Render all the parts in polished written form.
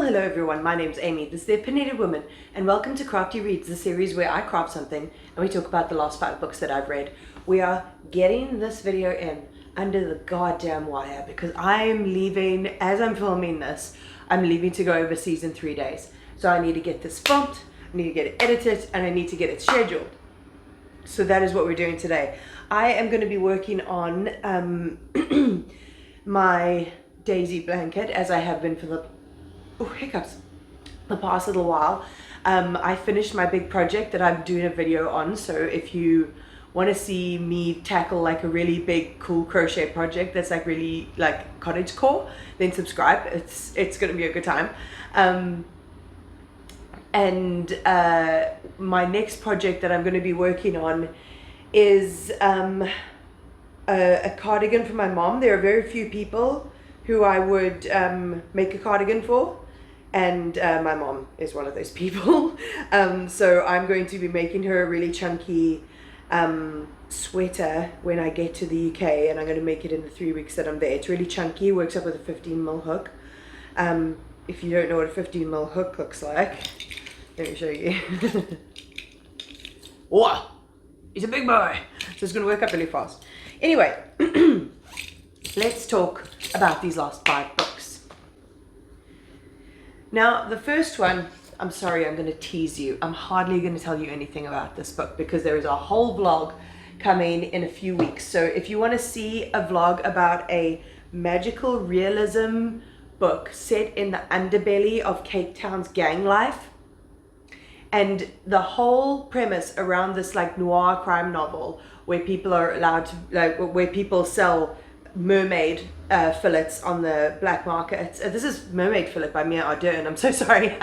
Hello everyone, my name's Amy, this is the Opinionated Woman, and welcome to Crafty Reads, the series where I craft something and we talk about the last 5 books that I've read. We are getting this video in under the goddamn wire because I am leaving, as I'm filming this, I'm leaving to go overseas in 3 days. So I need to get this filmed, I need to get it edited, and I need to get it scheduled. So that is what we're doing today. I am going to be working on my daisy blanket, as I have been for the past little while. I finished my big project that I'm doing a video on, so if you want to see me tackle like a really big cool crochet project that's like really like cottagecore, then subscribe. It's gonna be a good time. My next project that I'm going to be working on is a cardigan for my mom. There are very few people who I would make a cardigan for, and my mom is one of those people. So I'm going to be making her a really chunky sweater when I get to the UK, and I'm going to make it in the 3 weeks that I'm there. It's really chunky, works up with a 15mm hook. If you don't know what a 15mm hook looks like, let me show you. Whoa, he's a big boy. So it's going to work up really fast. Anyway, let's talk about these last 5 books. Now, the first one, I'm sorry, I'm going to tease you. I'm hardly going to tell you anything about this book because there is a whole vlog coming in a few weeks. So if you want to see a vlog about a magical realism book set in the underbelly of Cape Town's gang life, and the whole premise around this like noir crime novel where people are allowed to, like, where people sell mermaid fillets on the black market. This is Mermaid Fillet by Arderne. I'm so sorry.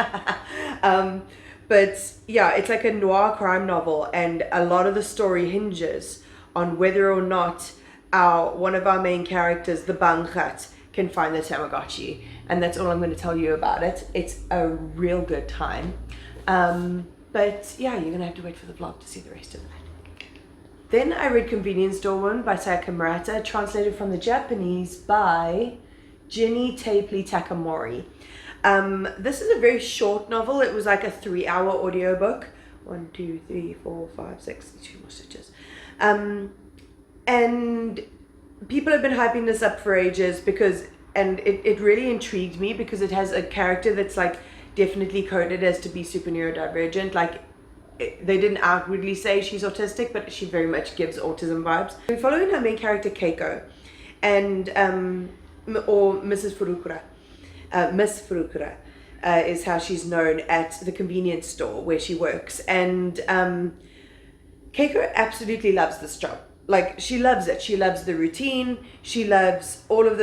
But yeah, it's like a noir crime novel, and a lot of the story hinges on whether or not one of our main characters, the Banghat, can find the Tamagotchi. And that's all I'm going to tell you about it. It's a real good time. But yeah, you're gonna have to wait for the vlog to see the rest of that. Then I read Convenience Store Woman by Sayaka Murata, translated from the Japanese by Ginny Tapley Takamori. This is a very short novel. It was like a 3-hour audiobook. 1, 2, 3, 4, 5, 6, 2 more stitches. And people have been hyping this up for ages because, and it really intrigued me because it has a character that's like definitely coded as to be super neurodivergent. Like, they didn't outwardly say she's autistic, but she very much gives autism vibes. We're following her main character Keiko, and or Mrs. Furukura. Miss Furukura is how she's known at the convenience store where she works, and Keiko absolutely loves this job. Like, she loves it. She loves the routine. She loves all of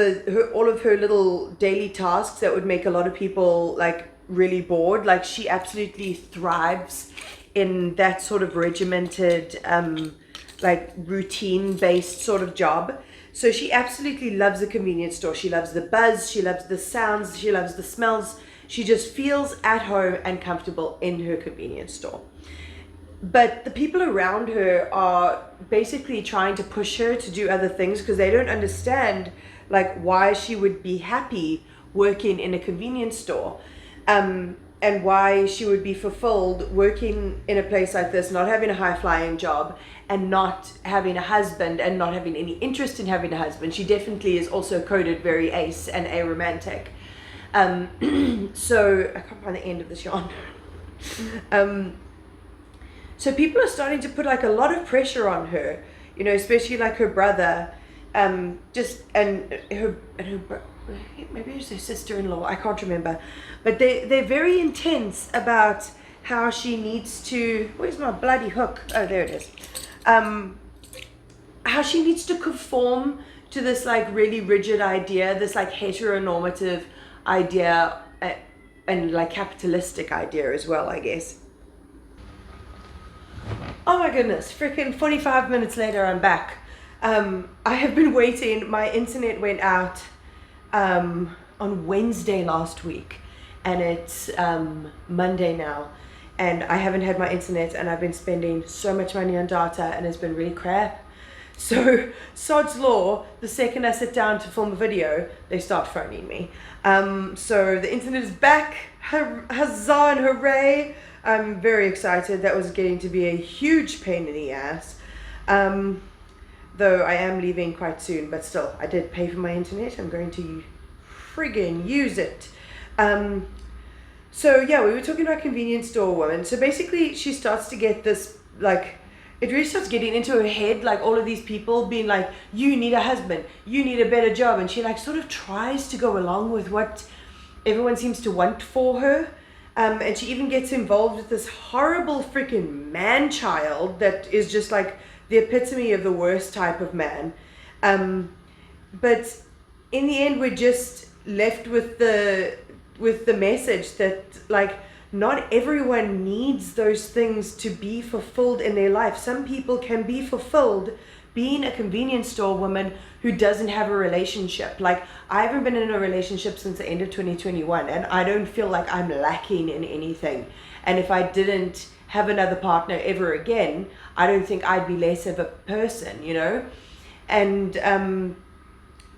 her little daily tasks that would make a lot of people like really bored. Like, she absolutely thrives in that sort of regimented like routine based sort of job. So she absolutely loves the convenience store. She loves the buzz, she loves the sounds, she loves the smells. She just feels at home and comfortable in her convenience store. But the people around her are basically trying to push her to do other things because they don't understand like why she would be happy working in a convenience store. And why she would be fulfilled working in a place like this, not having a high-flying job, and not having a husband, and not having any interest in having a husband. She definitely is also coded very ace and aromantic. So I can't find the end of this yarn. So people are starting to put like a lot of pressure on her, you know, especially like her brother, maybe it's her sister-in-law, I can't remember, but they're very intense about how she needs to, where's my bloody hook? Oh, there it is. How she needs to conform to this like really rigid idea, this like heteronormative idea, and like capitalistic idea as well, I guess. Oh my goodness, freaking 45 minutes later I'm back. I have been waiting. My internet went out on Wednesday last week, and it's Monday now, and I haven't had my internet, and I've been spending so much money on data, and it's been really crap. So, sod's law, the second I sit down to film a video, they start phoning me. So the internet is back, huzzah and hooray. I'm very excited. That was getting to be a huge pain in the ass. Though I am leaving quite soon, but still, I did pay for my internet. I'm going to friggin' use it. So yeah, we were talking about convenience store woman. So basically she starts to get this, like, it really starts getting into her head, like all of these people being like, you need a husband, you need a better job. And she like sort of tries to go along with what everyone seems to want for her. And she even gets involved with this horrible freaking man child that is just like the epitome of the worst type of man. But in the end, we're just left with the message that like, not everyone needs those things to be fulfilled in their life. Some people can be fulfilled being a convenience store woman who doesn't have a relationship. Like, I haven't been in a relationship since the end of 2021, and I don't feel like I'm lacking in anything. And if I didn't have another partner ever again, I don't think I'd be less of a person, you know? And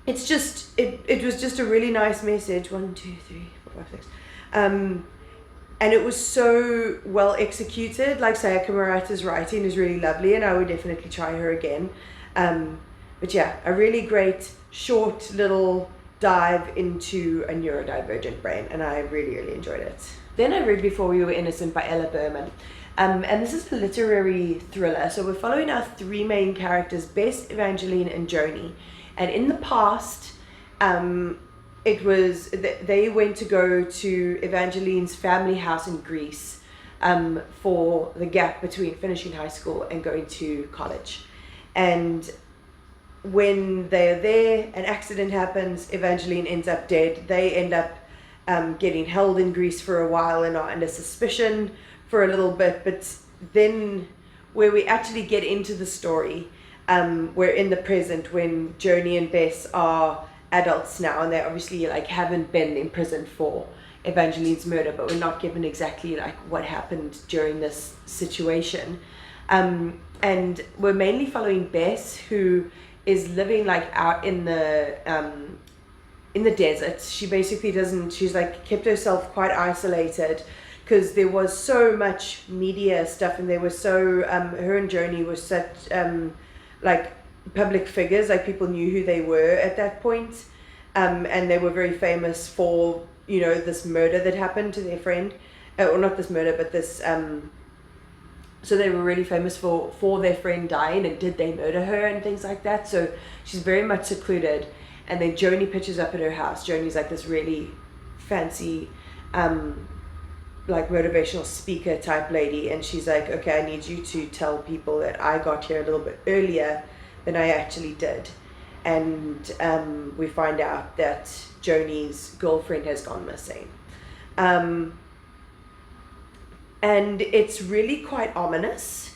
it's just, it was just a really nice message. 1, 2, 3, 4, 5, 6. And it was so well executed. Like, Sayaka Murata's writing is really lovely, and I would definitely try her again. But yeah, a really great short little dive into a neurodivergent brain, and I really, really enjoyed it. Then I read Before We Were Innocent by Berman. And this is a literary thriller. So we're following our three main characters, Bess, Evangeline, and Joni. And in the past, it was they went to go to Evangeline's family house in Greece for the gap between finishing high school and going to college. And when they're there, an accident happens, Evangeline ends up dead. They end up getting held in Greece for a while and are under suspicion for a little bit. But then where we actually get into the story, we're in the present when Joni and Bess are adults now, and they obviously like haven't been in prison for Evangeline's murder, but we're not given exactly like what happened during this situation. And we're mainly following Bess, who is living like out in the desert. She basically she's like kept herself quite isolated because there was so much media stuff, and there was so her and Joni were such like public figures, like people knew who they were at that point, and they were very famous for, you know, this murder that happened to their friend, or not this murder, but this so they were really famous for their friend dying, and did they murder her and things like that. So she's very much secluded. And then Joni pitches up at her house. Joni's like this really fancy like motivational speaker type lady, and she's like, okay, I need you to tell people that I got here a little bit earlier than I actually did. And we find out that Joni's girlfriend has gone missing. And it's really quite ominous.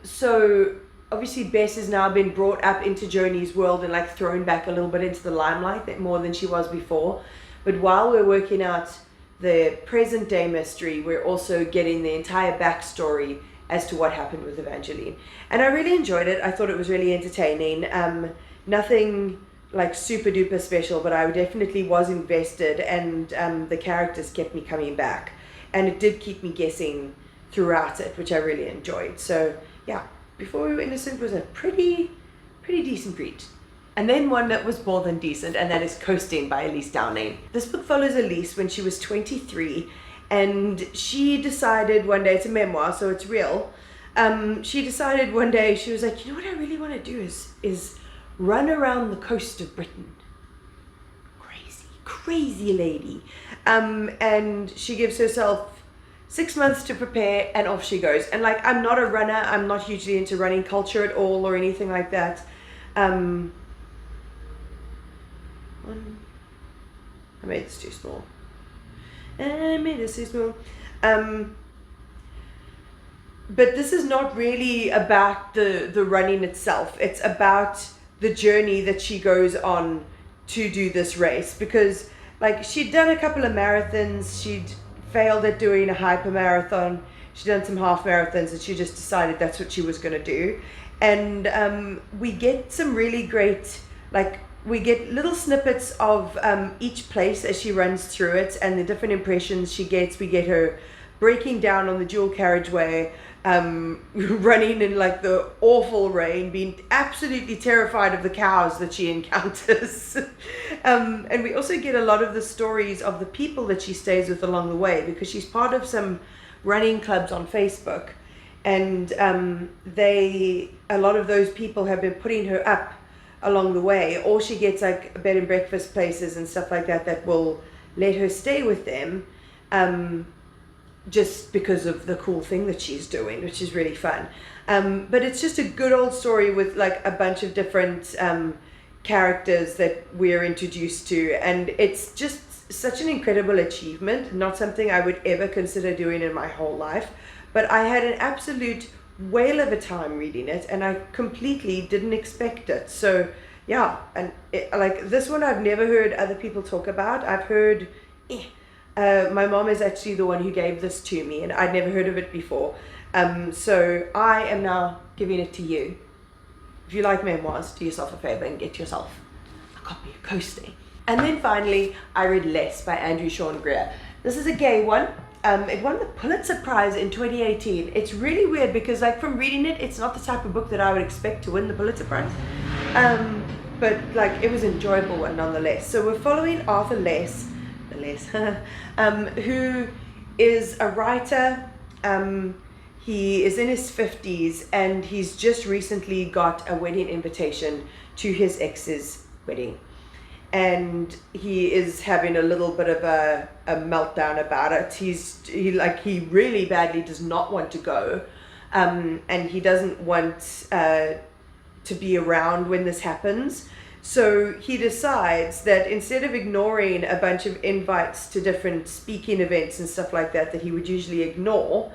So obviously Bess has now been brought up into Joni's world and like thrown back a little bit into the limelight, more than she was before. But while we're working out the present day mystery, we're also getting the entire backstory as to what happened with Evangeline. And I really enjoyed it. I thought it was really entertaining. Nothing like super duper special, but I definitely was invested, and the characters kept me coming back. And it did keep me guessing throughout it, which I really enjoyed. So yeah, Before We Were Innocent was a pretty decent read. And then one that was more than decent, and that is Coasting by Elise Downing. This book follows Elise when she was 23, and she decided one day, it's a memoir, so it's real. She decided one day, she was like, you know what I really want to do is run around the coast of Britain. Crazy lady. And she gives herself 6 months to prepare, and off she goes. And like, I'm not a runner, I'm not hugely into running culture at all or anything like that. I made this too small. But this is not really about the running itself. It's about the journey that she goes on to do this race, because like she'd done a couple of marathons, she'd failed at doing a hyper marathon, she'd done some half marathons, and she just decided that's what she was going to do. And we get some really great, like, we get little snippets of each place as she runs through it and the different impressions she gets. We get her breaking down on the dual carriageway, running in like the awful rain, being absolutely terrified of the cows that she encounters. And we also get a lot of the stories of the people that she stays with along the way, because she's part of some running clubs on Facebook, and a lot of those people have been putting her up along the way, or she gets like bed and breakfast places and stuff like that that will let her stay with them, just because of the cool thing that she's doing, which is really fun. But it's just a good old story with like a bunch of different characters that we're introduced to, and it's just such an incredible achievement. Not something I would ever consider doing in my whole life, but I had an absolute whale of a time reading it, and I completely didn't expect it. So yeah, and like this one I've never heard other people talk about. I've heard my mom is actually the one who gave this to me, and I'd never heard of it before. So I am now giving it to you. If you like memoirs, do yourself a favor and get yourself a copy of Coasting. And then finally, I read Less by Andrew Sean Greer. This is a gay one. It won the Pulitzer Prize in 2018. It's really weird because, like, from reading it, it's not the type of book that I would expect to win the Pulitzer Prize. But like, it was an enjoyable one nonetheless. So we're following Arthur Less, who is a writer. He is in his 50s, and he's just recently got a wedding invitation to his ex's wedding. And he is having a little bit of a meltdown about it. He really badly does not want to go, and he doesn't want to be around when this happens. So he decides that instead of ignoring a bunch of invites to different speaking events and stuff like that he would usually ignore,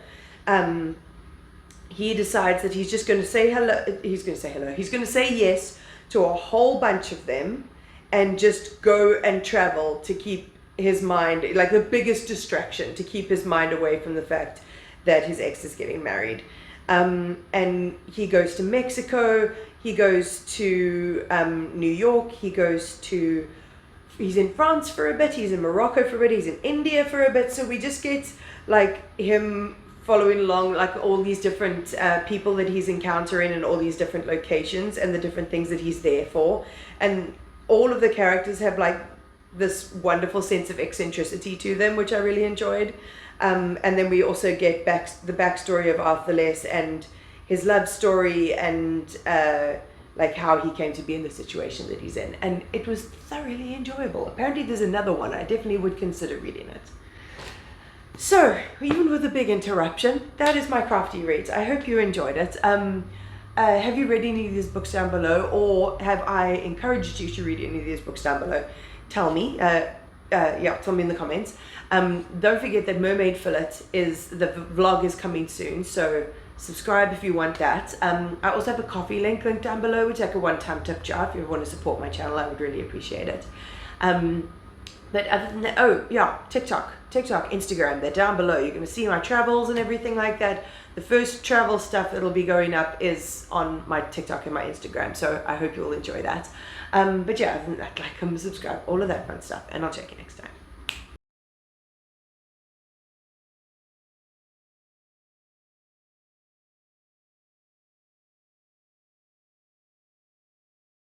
he decides that he's just going to say hello. He's going to say yes to a whole bunch of them, and just go and travel to keep his mind, like the biggest distraction, to keep his mind away from the fact that his ex is getting married. And he goes to Mexico, he goes to New York, he's in France for a bit, he's in Morocco for a bit, he's in India for a bit. So we just get like him following along, like all these different people that he's encountering in all these different locations and the different things that he's there for. And all of the characters have like this wonderful sense of eccentricity to them, which I really enjoyed. And then we also get the backstory of Arthur Less and his love story, and like how he came to be in the situation that he's in. And it was thoroughly enjoyable. Apparently there's another one. I definitely would consider reading it. So, even with a big interruption, that is my Crafty reads. I hope you enjoyed it. Have you read any of these books down below, or have I encouraged you to read any of these books down below? Tell me. Tell me in the comments. Don't forget that Mermaid Fillet the vlog is coming soon, so subscribe if you want that. I also have a Kofi link linked down below, which is like a one-time tip jar. If you want to support my channel, I would really appreciate it. But other than that, TikTok, Instagram, they're down below. You're going to see my travels and everything like that. The first travel stuff that'll be going up is on my TikTok and my Instagram, so I hope you'll enjoy that. But yeah, other than that, like, comment, subscribe, all of that fun stuff, and I'll check you next time.